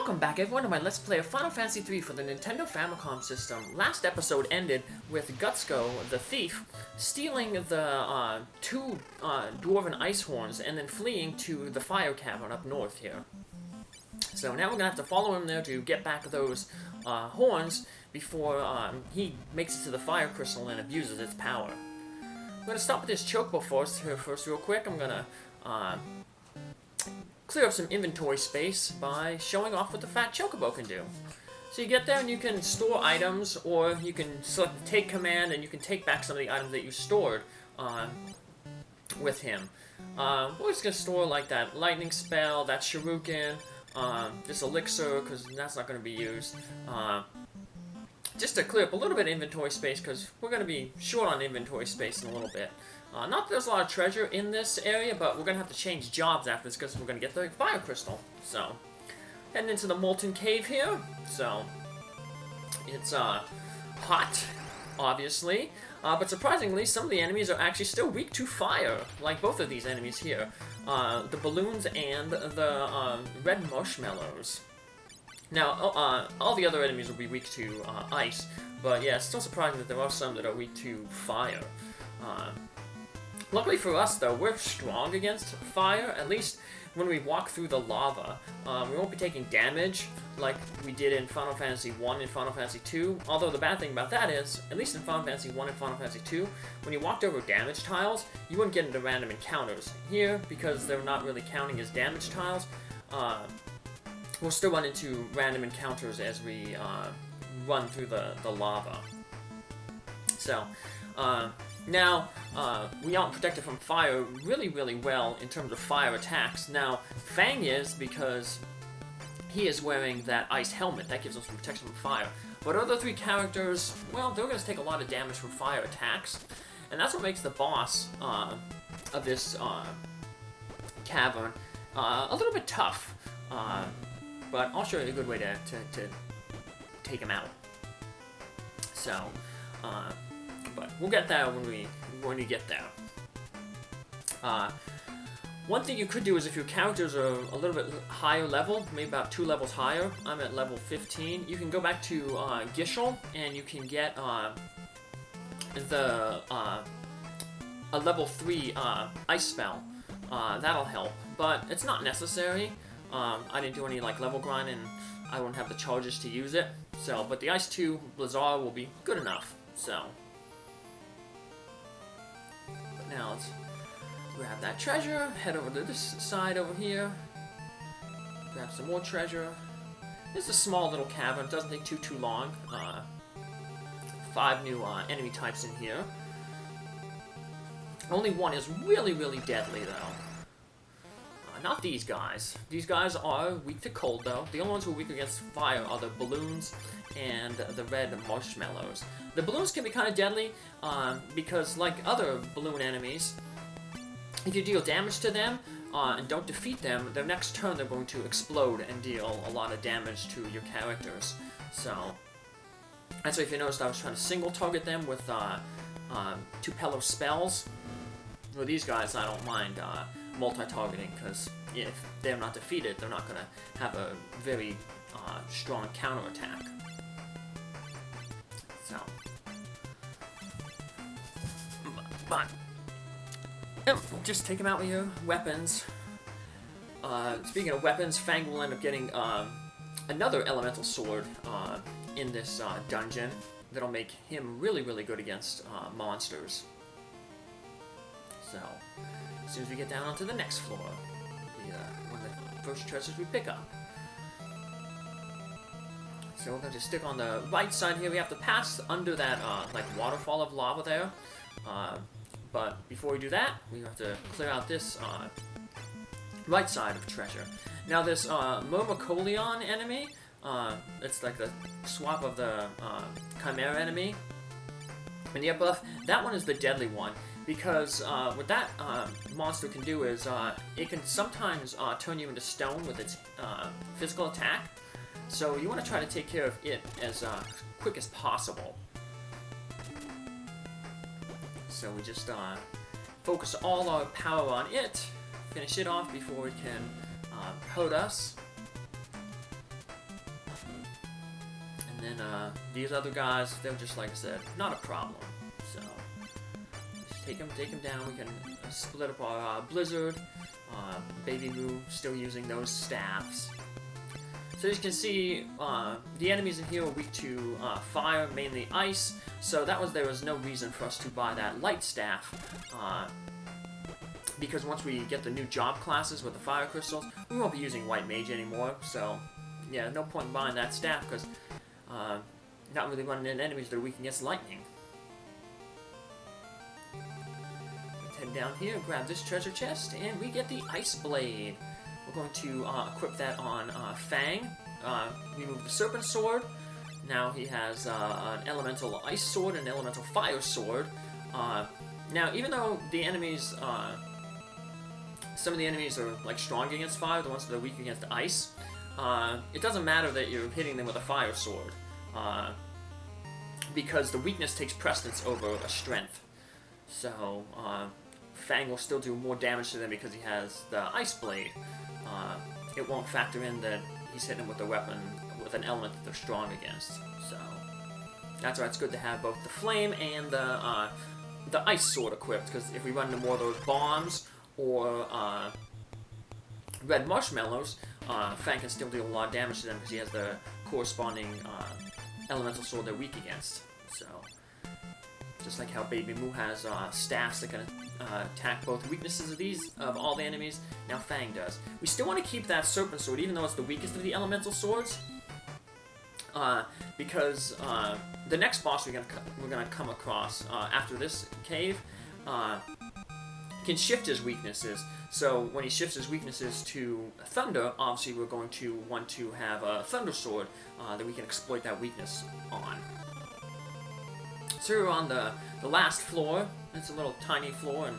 Welcome back everyone to my Let's Play of Final Fantasy III for the Nintendo Famicom system. Last episode ended with Gutsco, the thief, stealing the two dwarven ice horns and then fleeing to the fire cavern up north here. So now we're going to have to follow him there to get back those horns before he makes it to the fire crystal and abuses its power. I'm going to stop with this chocobo first real quick. I'm going to clear up some inventory space by showing off what the fat chocobo can do. So you get there and you can store items, or you can select the take command and you can take back some of the items that you stored with him. We're just going to store like that lightning spell, that shuriken, this elixir, because that's not going to be used. Just to clear up a little bit of inventory space, because we're going to be short on inventory space in a little bit. Not that there's a lot of treasure in this area, but we're going to have to change jobs after this because we're going to get the fire crystal. So, heading into the molten cave here. So, it's hot, obviously. But surprisingly, some of the enemies are actually still weak to fire, like both of these enemies here. The balloons and the red marshmallows. Now, all the other enemies will be weak to ice, but yeah, it's still surprising that there are some that are weak to fire. Luckily for us, though, we're strong against fire, at least when we walk through the lava. We won't be taking damage like we did in Final Fantasy 1 and Final Fantasy 2, although the bad thing about that is, at least in Final Fantasy 1 and Final Fantasy 2, when you walked over damage tiles, you wouldn't get into random encounters. Here, because they're not really counting as damage tiles, we'll still run into random encounters as we run through the lava. So, now, we aren't protected from fire really well in terms of fire attacks. Now, Fang is, because he is wearing that ice helmet. That gives us some protection from fire. But other three characters, well, they're going to take a lot of damage from fire attacks. And that's what makes the boss of this cavern a little bit tough. But I'll show you a good way to take him out. So, but we'll get there when we get there. One thing you could do is if your characters are a little bit higher level, maybe about 2 levels higher, I'm at level 15, you can go back to Gishel and you can get a level 3 ice spell. That'll help, but it's not necessary. I didn't do any like level grind and I won't have the charges to use it. So, but the Ice 2 Blizzard will be good enough. So, but now let's grab that treasure, head over to this side over here, grab some more treasure. This is a small little cavern, it doesn't take too long. 5 new enemy types in here. Only one is really deadly though. Not these guys. These guys are weak to cold, though. The only ones who are weak against fire are the balloons and the red marshmallows. The balloons can be kind of deadly because, like other balloon enemies, if you deal damage to them and don't defeat them, their next turn they're going to explode and deal a lot of damage to your characters. So, that's why if you noticed I was trying to single target them with Tupelo spells. For these guys, I don't mind multi-targeting, because if they're not defeated, they're not going to have a very strong counterattack. So, but just take them out with your weapons. Speaking of weapons, Fang will end up getting another elemental sword in this dungeon that'll make him really good against monsters. So, as soon as we get down onto the next floor, one of the first treasures we pick up. So we're going to just stick on the right side here. We have to pass under that like waterfall of lava there. But before we do that, we have to clear out this right side of treasure. Now this Myrmicolion enemy, it's like the swap of the Chimera enemy. And the buff, that one is the deadly one. Because what that monster can do is it can sometimes turn you into stone with its physical attack. So you want to try to take care of it as quick as possible. So we just focus all our power on it, finish it off before it can hurt us. And these other guys, they're just, like I said, not a problem. So, just take them down. We can split up our Blizzard. Baby Moo still using those staffs. So as you can see, the enemies in here are weak to fire, mainly ice. So there was no reason for us to buy that light staff. Because once we get the new job classes with the fire crystals, we won't be using white mage anymore. So yeah, no point in buying that staff because not really running into enemies that are weak against lightning. Let's head down here, grab this treasure chest, and we get the ice blade. We're going to equip that on Fang. Remove the serpent sword. Now he has an elemental ice sword and an elemental fire sword. Now, even though the enemies, some of the enemies are like strong against fire, the ones that are weak against ice, it doesn't matter that you're hitting them with a fire sword, because the weakness takes precedence over a strength. So Fang will still do more damage to them because he has the ice blade. It won't factor in that he's hitting them with a weapon with an element that they're strong against. So that's why it's good to have both the flame and the ice sword equipped, because if we run into more of those bombs or red marshmallows, Fang can still deal a lot of damage to them because he has the corresponding elemental sword they're weak against. So just like how Baby Moo has staffs that can attack both weaknesses of all the enemies, now Fang does. We still want to keep that serpent sword, even though it's the weakest of the elemental swords, because the next boss we're gonna come across after this cave can shift his weaknesses. So when he shifts his weaknesses to thunder, obviously we're going to want to have a thunder sword that we can exploit that weakness on. So we're on the last floor. It's a little tiny floor, and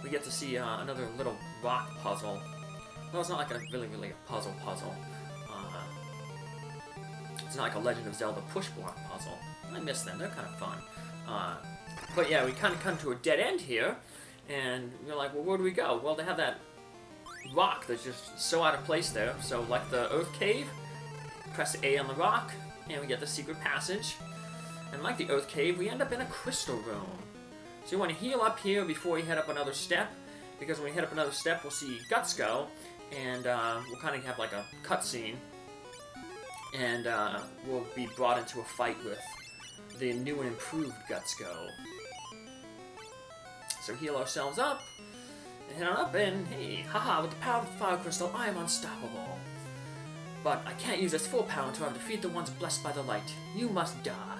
we get to see another little rock puzzle. Well, it's not like a really a puzzle. It's not like a Legend of Zelda push block puzzle. I miss them. They're kind of fun. But yeah, we kind of come to a dead end here, and we're like, well, where do we go? Well, they have that rock that's just so out of place there. So like the Earth Cave, press A on the rock, and we get the secret passage. And like the Earth Cave, we end up in a crystal room. So you want to heal up here before you head up another step, because when we head up another step, we'll see Gutsco, and we'll kind of have like a cutscene, and we'll be brought into a fight with the new and improved Gutsco. So heal ourselves up, and head on up, and hey, haha, with the power of the fire crystal, I am unstoppable. But I can't use its full power until I defeat the ones blessed by the light. You must die.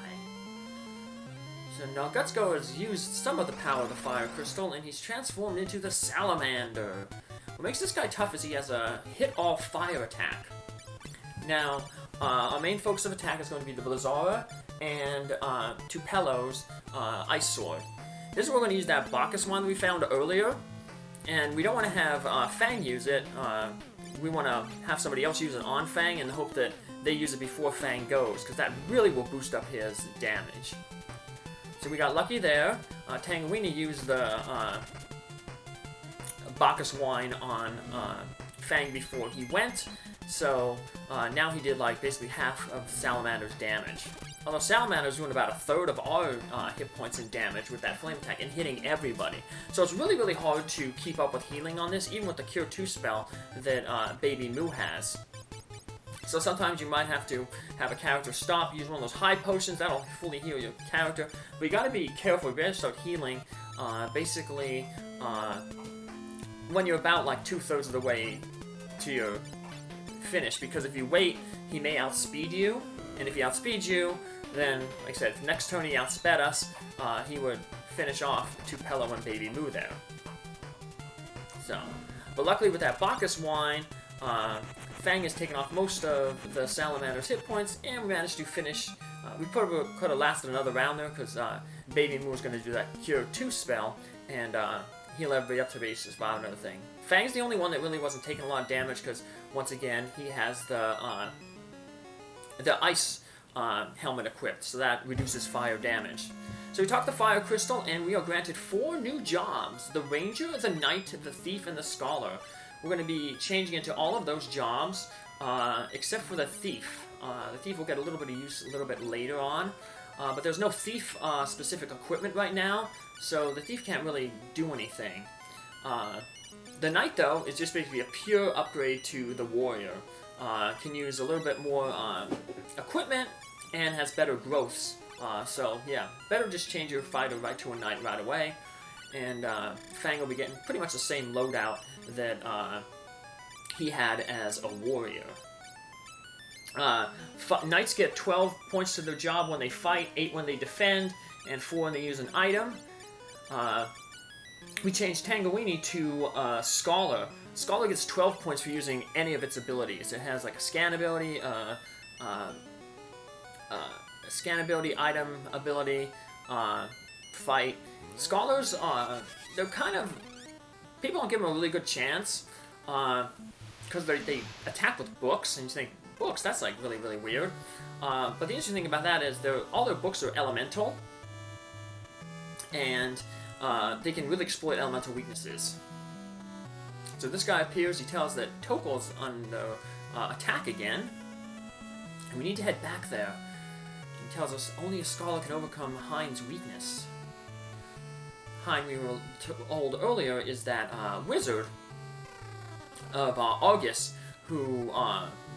So now Gutsco has used some of the power of the fire crystal, and he's transformed into the salamander. What makes this guy tough is he has a hit-all-fire attack. Now, our main focus of attack is going to be the Blizzara and Tupelo's ice sword. This is where we're going to use that Bacchus one we found earlier, and we don't want to have Fang use it. We want to have somebody else use it on Fang in the hope that they use it before Fang goes, because that really will boost up his damage. So we got lucky there. Tangeweenie used the Bacchus wine on Fang before he went, so now he did like basically half of Salamander's damage. Although Salamander's doing about a third of our hit points in damage with that flame attack and hitting everybody. So it's really hard to keep up with healing on this, even with the Cure 2 spell that Baby Moo has. So sometimes you might have to have a character stop, use one of those high potions, that'll fully heal your character. But you gotta be careful, you better start healing, basically, when you're about like 2/3 of the way to your finish, because if you wait, he may outspeed you, and if he outspeeds you, then, like I said, if next turn he outsped us, he would finish off Tupelo and Baby Moo there. So, but luckily with that Bacchus wine, Fang has taken off most of the Salamander's hit points, and we managed to finish. We probably could have lasted another round there, because Baby Moo was going to do that Cure 2 spell, and heal everybody up to base is about another thing. Fang's the only one that really wasn't taking a lot of damage, because, once again, he has the ice helmet equipped, so that reduces fire damage. So we talked the Fire Crystal, and we are granted 4 new jobs: the Ranger, the Knight, the Thief, and the Scholar. We're going to be changing into all of those jobs, except for the Thief. The thief will get a little bit of use a little bit later on. But there's no thief-specific equipment right now, so the thief can't really do anything. The knight, though, is just basically a pure upgrade to the warrior. Can use a little bit more equipment and has better growths. So, yeah, better just change your fighter right to a knight right away. And Fang will be getting pretty much the same loadout that he had as a warrior. Knights get 12 points to their job when they fight, 8 when they defend, and 4 when they use an item. We changed Tangeweenie to Scholar. Scholar gets 12 points for using any of its abilities. It has like a scan ability, item ability, fight. Scholars, they're kind of... People don't give them a really good chance, because they attack with books, and you think, books, that's like really, really weird. But the interesting thing about that is all their books are elemental, and they can really exploit elemental weaknesses. So this guy appears, he tells that Tokel's under attack again, and we need to head back there. He tells us only a scholar can overcome Hind's weakness. Hind, we were told earlier, is that wizard of Argus who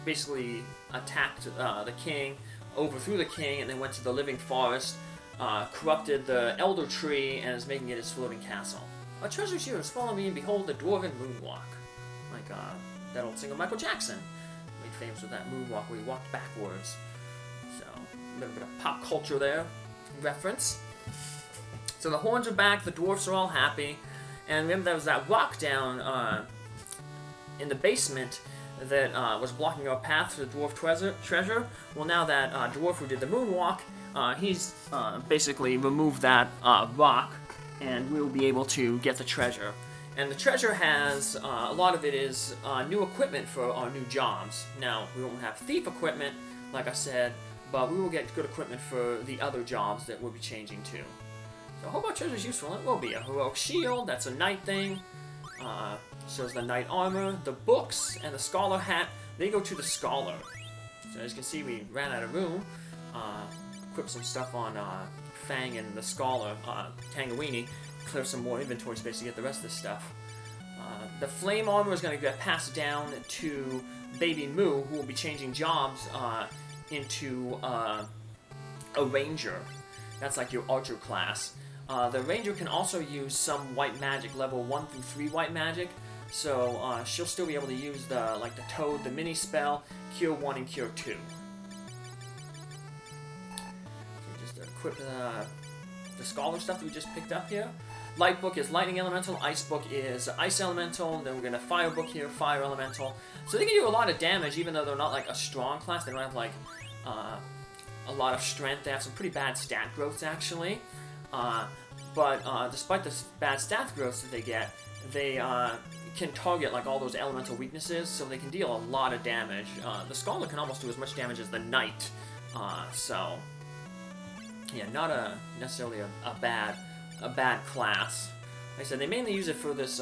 basically attacked the king, overthrew the king, and then went to the living forest, corrupted the elder tree, and is making it his floating castle. Our treasure's yours, follow me and behold the dwarven moonwalk. Like that old singer Michael Jackson, made famous with that moonwalk where he walked backwards. So, a little bit of pop culture there, reference. So the horns are back, the dwarfs are all happy, and remember there was that rock down in the basement that was blocking our path to the dwarf treasure. Well, now that dwarf who did the moonwalk, he's basically removed that rock, and we'll be able to get the treasure. And the treasure has, a lot of it is new equipment for our new jobs. Now, we won't have thief equipment, like I said, but we will get good equipment for the other jobs that we'll be changing to. So I hope our treasure is useful. It will be a heroic shield, that's a knight thing. Shows the knight armor, the books, and the scholar hat. They go to the scholar. So as you can see, we ran out of room. Equipped some stuff on Fang and the scholar, Tangeweenie. Clear some more inventory space to get the rest of this stuff. The flame armor is going to get passed down to Baby Moo, who will be changing jobs into a ranger. That's like your archer class. The ranger can also use some white magic, level 1 through 3 white magic, so she'll still be able to use the toad, the mini spell, cure 1 and cure 2. So just equip the scholar stuff that we just picked up here. Light book is lightning elemental, ice book is ice elemental, then we're gonna fire book here, fire elemental. So they can do a lot of damage even though they're not like a strong class. They don't have like a lot of strength. They have some pretty bad stat growths actually. But despite the bad stat growths that they get, they can target like all those elemental weaknesses, so they can deal a lot of damage. The scholar can almost do as much damage as the knight. So yeah, not necessarily a bad class. Like I said, they mainly use it for this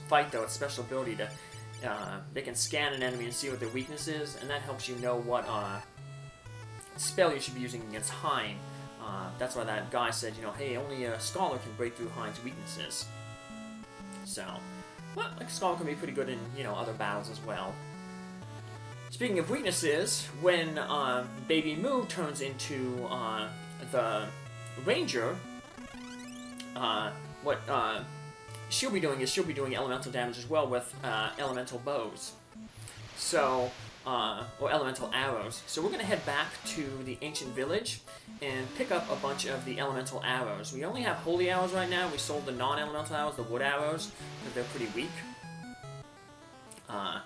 fight though. It's special ability to they can scan an enemy and see what their weakness is, and that helps you know what spell you should be using against Hind. That's why that guy said, hey, only a scholar can break through Hind's weaknesses. So, well, like a scholar can be pretty good in, other battles as well. Speaking of weaknesses, when Baby Moo turns into the ranger, what she'll be doing is she'll be doing elemental damage as well with elemental bows. So, or elemental arrows. So we're going to head back to the ancient village and pick up a bunch of the elemental arrows. We only have holy arrows right now. We sold the non-elemental arrows, the wood arrows, because they're pretty weak. But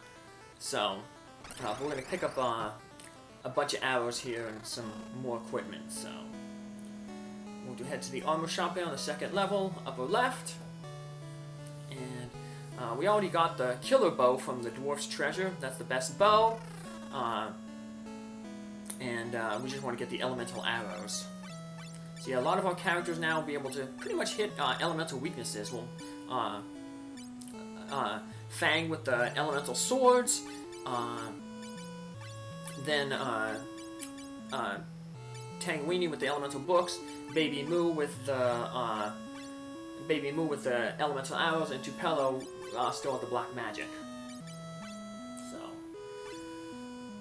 we're going to pick up a bunch of arrows here and some more equipment. So we'll head to the armor shop there on the second level, upper left. And we already got the killer bow from the dwarf's treasure. That's the best bow. And we just want to get the elemental arrows. So yeah, a lot of our characters now will be able to pretty much hit elemental weaknesses. We'll Fang with the elemental swords. then Tangeweenie with the elemental books, Baby Moo with the elemental arrows, and Tupelo still with the black magic.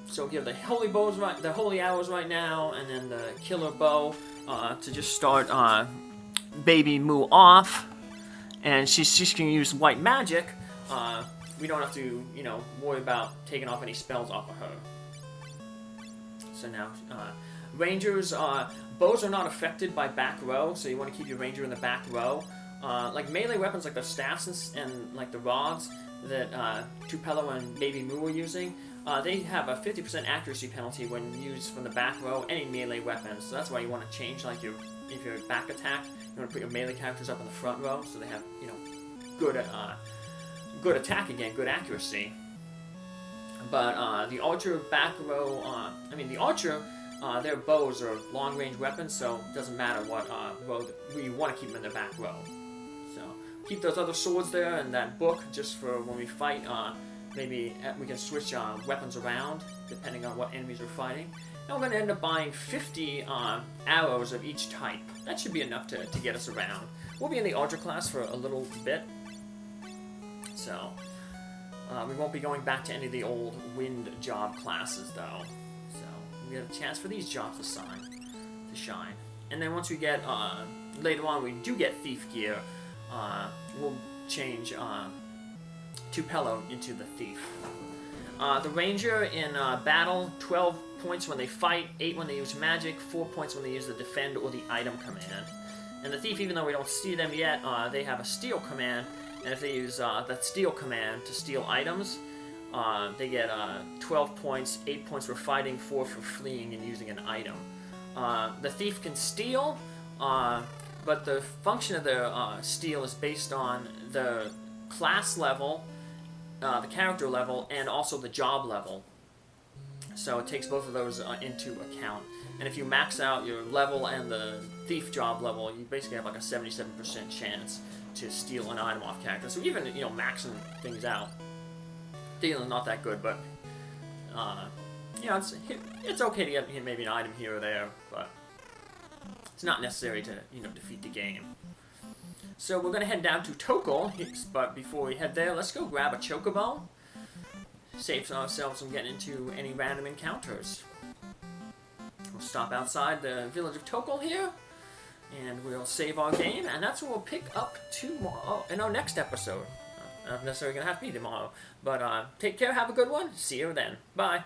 So give the holy bows the holy arrows right now, and then the killer bow to just start Baby Moo off, and she's gonna use white magic. We don't have to, worry about taking off any spells off of her. So now, Rangers, bows are not affected by back row, so you want to keep your Ranger in the back row. Like melee weapons like the staffs and like the rods that Tupelo and Baby Moo were using, they have a 50% accuracy penalty when used from the back row, any melee weapons. So that's why you want to change, like, if you're back attack, you want to put your melee characters up in the front row, so they have, good attack again, good accuracy. But the archer back row, the archer, their bows are long-range weapons, so it doesn't matter what row you want to keep them in the back row. So keep those other swords there and that book just for when we fight. Maybe we can switch weapons around depending on what enemies we're fighting. And we're going to end up buying 50 arrows of each type. That should be enough to get us around. We'll be in the archer class for a little bit, so we won't be going back to any of the old wind job classes though. So we get a chance for these jobs to shine. And then once we get later on, we do get thief gear. We'll change Tupelo into the thief. The ranger in battle, 12 points when they fight, 8 when they use magic, 4 points when they use the defend or the item command. And the thief, even though we don't see them yet, they have a steal command, and if they use that steal command to steal items, they get 12 points, 8 points for fighting, 4 for fleeing and using an item. The thief can steal, but the function of their steal is based on the class level, the character level, and also the job level. So it takes both of those into account. And if you max out your level and the thief job level, you basically have like a 77% chance to steal an item off character. So even, maxing things out, stealing not that good, but it's okay to get maybe an item here or there, but it's not necessary to defeat the game. So we're going to head down to Tokol, but before we head there, let's go grab a chocobo. Save ourselves from getting into any random encounters. We'll stop outside the village of Tokol here, and we'll save our game, and that's what we'll pick up tomorrow in our next episode. Not necessarily going to have to be tomorrow, but take care, have a good one, see you then. Bye.